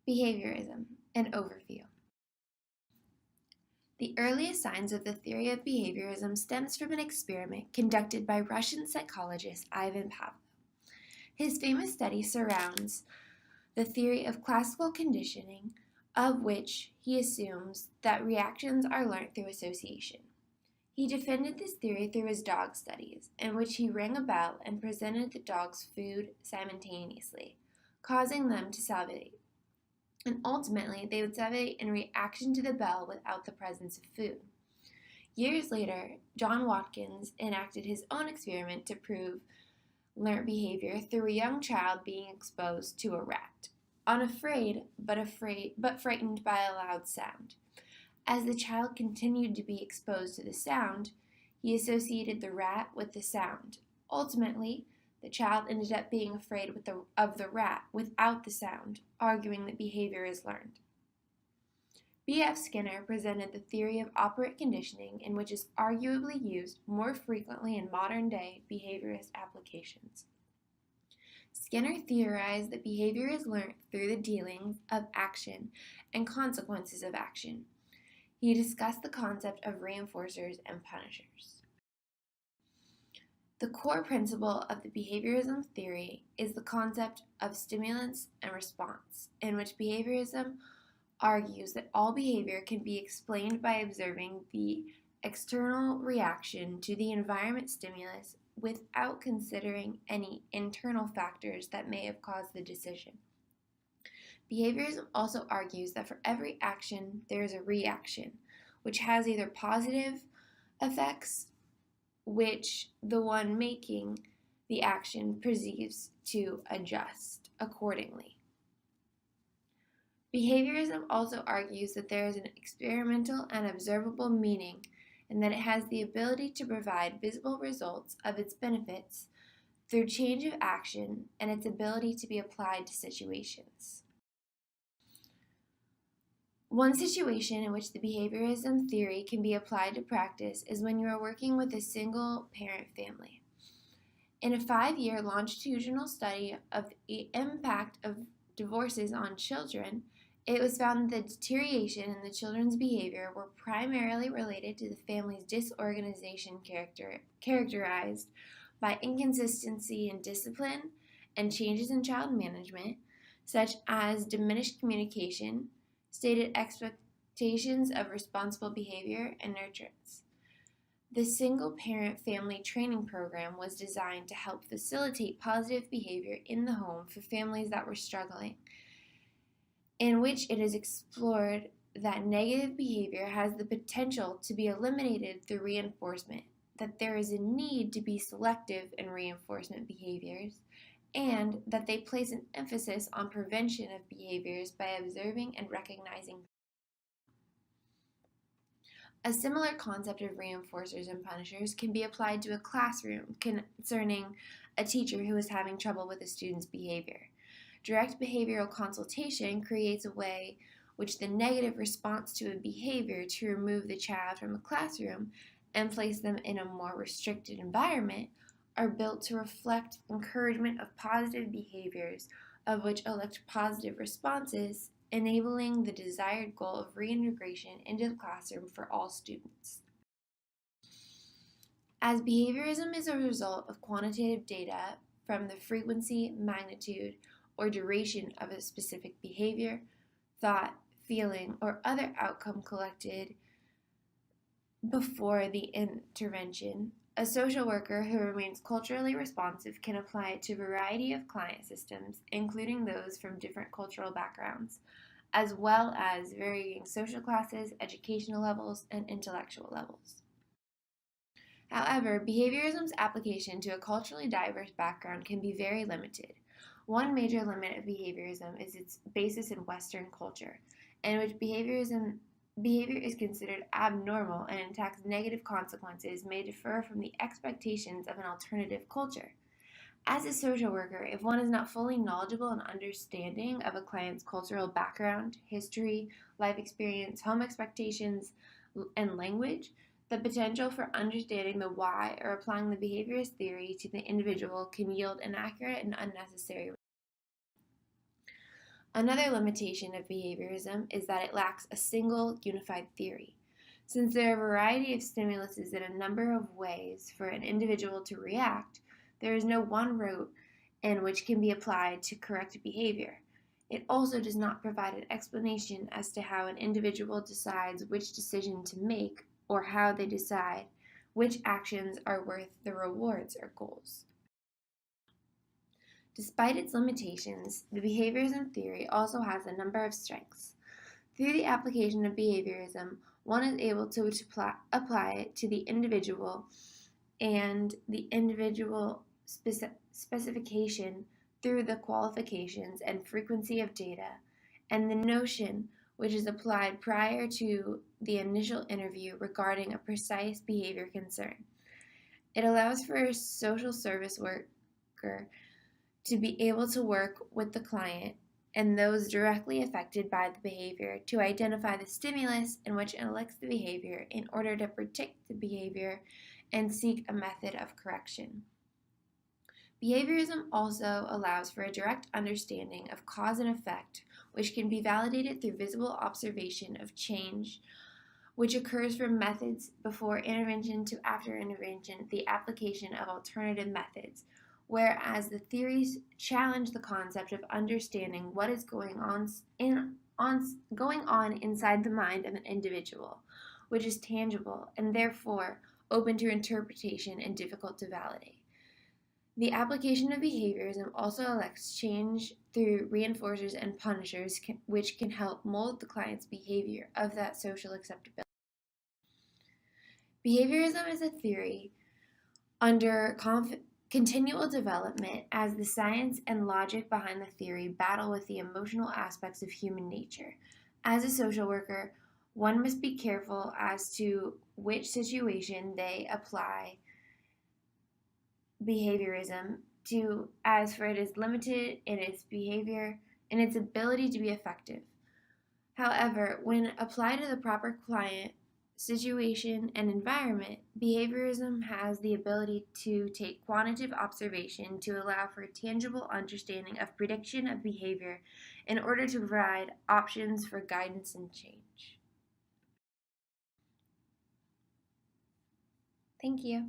Behaviorism, an overview. The earliest signs of the theory of behaviorism stems from an experiment conducted by Russian psychologist Ivan Pavlov. His famous study surrounds the theory of classical conditioning, of which he assumes that reactions are learned through association. He defended this theory through his dog studies, in which he rang a bell and presented the dogs food simultaneously, causing them to salivate. And ultimately, they would salivate in reaction to the bell without the presence of food. Years later, John Watkins enacted his own experiment to prove learned behavior through a young child being exposed to a rat, unafraid but frightened by a loud sound. As the child continued to be exposed to the sound, he associated the rat with the sound. Ultimately, the child ended up being afraid of the rat without the sound, arguing that behavior is learned. B.F. Skinner presented the theory of operant conditioning, in which is arguably used more frequently in modern-day behaviorist applications. Skinner theorized that behavior is learned through the dealings of action and consequences of action. He discussed the concept of reinforcers and punishers. The core principle of the behaviorism theory is the concept of stimulus and response, in which behaviorism argues that all behavior can be explained by observing the external reaction to the environment stimulus without considering any internal factors that may have caused the decision. Behaviorism also argues that for every action, there is a reaction, which has either positive effects, which the one making the action perceives to adjust accordingly. Behaviorism also argues that there is an experimental and observable meaning, and that it has the ability to provide visible results of its benefits through change of action and its ability to be applied to situations. One situation in which the behaviorism theory can be applied to practice is when you are working with a single-parent family. In a 5-year longitudinal study of the impact of divorces on children, it was found that the deterioration in the children's behavior were primarily related to the family's disorganization characterized by inconsistency in discipline and changes in child management, such as diminished communication, stated expectations of responsible behavior, and nurturance. The single-parent family training program was designed to help facilitate positive behavior in the home for families that were struggling, in which it is explored that negative behavior has the potential to be eliminated through reinforcement, that there is a need to be selective in reinforcement behaviors, and that they place an emphasis on prevention of behaviors by observing and recognizing. A similar concept of reinforcers and punishers can be applied to a classroom concerning a teacher who is having trouble with a student's behavior. Direct behavioral consultation creates a way which the negative response to a behavior to remove the child from a classroom and place them in a more restricted environment are built to reflect encouragement of positive behaviors, of which elect positive responses, enabling the desired goal of reintegration into the classroom for all students. As behaviorism is a result of quantitative data from the frequency, magnitude, or duration of a specific behavior, thought, feeling, or other outcome collected before the intervention, a social worker who remains culturally responsive can apply it to a variety of client systems, including those from different cultural backgrounds, as well as varying social classes, educational levels, and intellectual levels. However, behaviorism's application to a culturally diverse background can be very limited. One major limit of behaviorism is its basis in Western culture, in which behavior is considered abnormal and attacks negative consequences may differ from the expectations of an alternative culture. As a social worker, if one is not fully knowledgeable and understanding of a client's cultural background, history, life experience, home expectations, and language, the potential for understanding the why or applying the behaviorist theory to the individual can yield inaccurate and unnecessary. Another limitation of behaviorism is that it lacks a single unified theory. Since there are a variety of stimuluses in a number of ways for an individual to react, there is no one route in which can be applied to correct behavior. It also does not provide an explanation as to how an individual decides which decision to make or how they decide which actions are worth the rewards or goals. Despite its limitations, the behaviorism theory also has a number of strengths. Through the application of behaviorism, one is able to apply it to the individual and the individual specification through the qualifications and frequency of data, and the notion which is applied prior to the initial interview regarding a precise behavior concern. It allows for a social service worker to be able to work with the client and those directly affected by the behavior to identify the stimulus in which elicits the behavior in order to predict the behavior and seek a method of correction. Behaviorism also allows for a direct understanding of cause and effect, which can be validated through visible observation of change, which occurs from methods before intervention to after intervention, the application of alternative methods, whereas the theories challenge the concept of understanding what is going on inside the mind of an individual, which is tangible and therefore open to interpretation and difficult to validate. The application of behaviorism also elects change through reinforcers and punishers, which can help mold the client's behavior of that social acceptability. Behaviorism is a theory under continual development as the science and logic behind the theory battle with the emotional aspects of human nature. As a social worker, one must be careful as to which situation they apply behaviorism to, as for it is limited in its behavior and its ability to be effective. However, when applied to the proper client, situation, and environment, behaviorism has the ability to take quantitative observation to allow for a tangible understanding of prediction of behavior in order to provide options for guidance and change. Thank you.